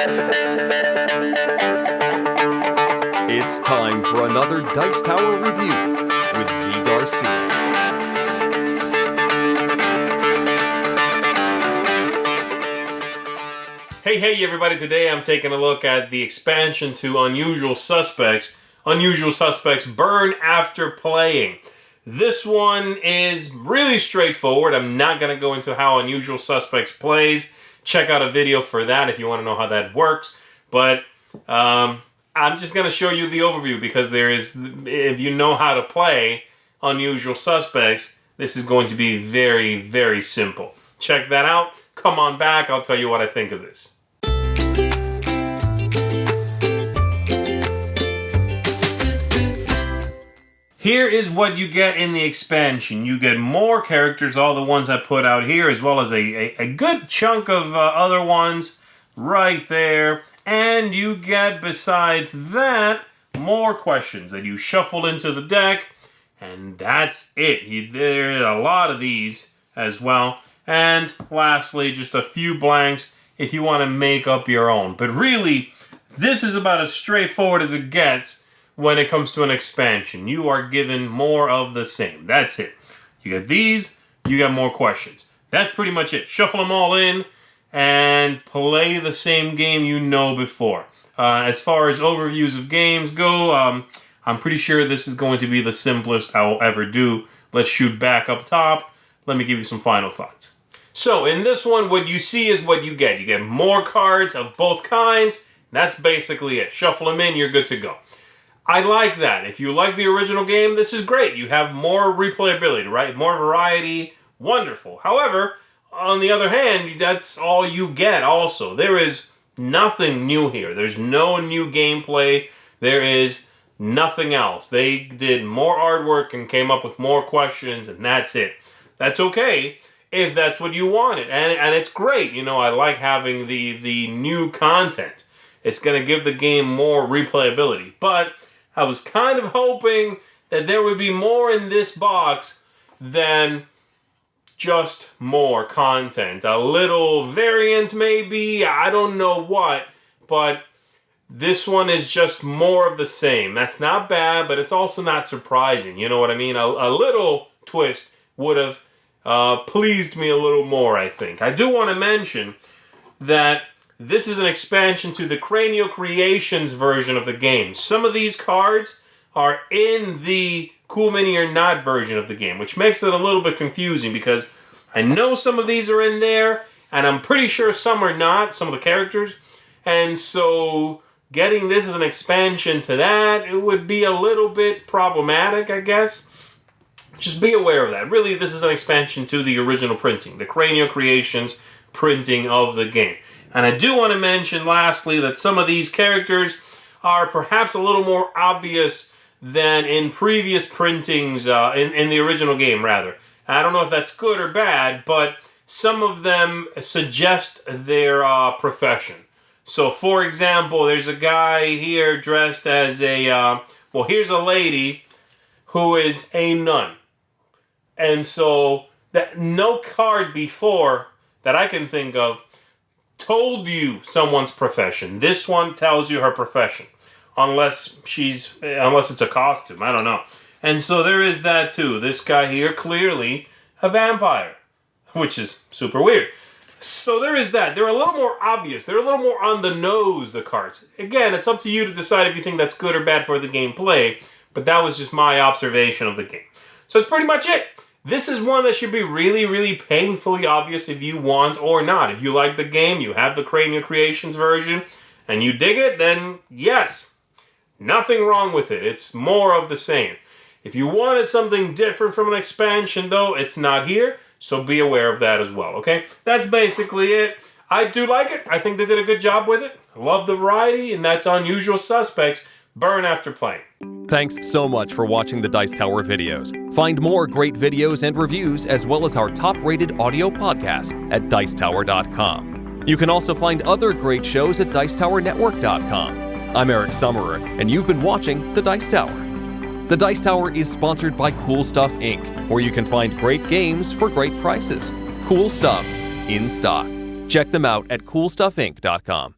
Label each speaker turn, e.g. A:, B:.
A: It's time for another Dice Tower review with Z. Garcia.
B: Hey everybody, today I'm taking a look at the expansion to Unusual Suspects. Unusual Suspects Burn After Playing. This one is really straightforward. I'm not going to go into how Unusual Suspects plays. Check out a video for that if you want to know how that works. But I'm just going to show you the overview because if you know how to play Unusual Suspects, this is going to be very, very simple. Check that out. Come on back. I'll tell you what I think of this. Here is what you get in the expansion. You get more characters, all the ones I put out here, as well as a good chunk of other ones right there. And you get, besides that, more questions that you shuffle into the deck. And that's it. There are a lot of these as well. And lastly, just a few blanks if you want to make up your own. But really, this is about as straightforward as it gets when it comes to an expansion. You are given more of the same. That's it. You get these, you got more questions. That's pretty much it. Shuffle them all in and play the same game you know before. As far as overviews of games go, I'm pretty sure this is going to be the simplest I will ever do. Let's shoot back up top. Let me give you some final thoughts. So in this one, what you see is what you get. You get more cards of both kinds. That's basically it. Shuffle them in, you're good to go. I like that. If you like the original game, this is great. You have more replayability, right? More variety. Wonderful. However, on the other hand, that's all you get also. There is nothing new here. There's no new gameplay. There is nothing else. They did more artwork and came up with more questions, and that's it. That's okay if that's what you wanted. And it's great. You know, I like having the new content. It's going to give the game more replayability. But I was kind of hoping that there would be more in this box than just more content. A little variant maybe, I don't know what, but this one is just more of the same. That's not bad, but it's also not surprising. You know what I mean? A little twist would have pleased me a little more, I think. I do want to mention that this is an expansion to the Cranio Creations version of the game. Some of these cards are in the Cool Mini or Not version of the game, which makes it a little bit confusing because I know some of these are in there, and I'm pretty sure some are not, some of the characters. And so getting this as an expansion to that, it would be a little bit problematic, I guess. Just be aware of that. Really, this is an expansion to the original printing, the Cranio Creations printing of the game. And I do want to mention, lastly, that some of these characters are perhaps a little more obvious than in previous printings, in the original game, rather. I don't know if that's good or bad, but some of them suggest their profession. So, for example, there's a guy here dressed as here's a lady who is a nun. And so, no card before that I can think of told you someone's profession. This one tells you her profession. Unless it's a costume. I don't know. And so there is that too. This guy here, clearly a vampire. Which is super weird. So there is that. They're a little more obvious. They're a little more on the nose, the cards. Again, it's up to you to decide if you think that's good or bad for the gameplay. But that was just my observation of the game. So that's pretty much it. This is one that should be really, really painfully obvious if you want or not. If you like the game, you have the Cranio Creations version, and you dig it, then yes, nothing wrong with it. It's more of the same. If you wanted something different from an expansion, though, it's not here, so be aware of that as well, okay? That's basically it. I do like it. I think they did a good job with it. I love the variety, and that's Unusual Suspects Burn After Playing.
A: Thanks so much for watching the Dice Tower videos. Find more great videos and reviews, as well as our top-rated audio podcast at Dicetower.com. You can also find other great shows at Dicetowernetwork.com. I'm Eric Summerer, and you've been watching The Dice Tower. The Dice Tower is sponsored by Cool Stuff Inc., where you can find great games for great prices. Cool stuff in stock. Check them out at CoolStuffInc.com.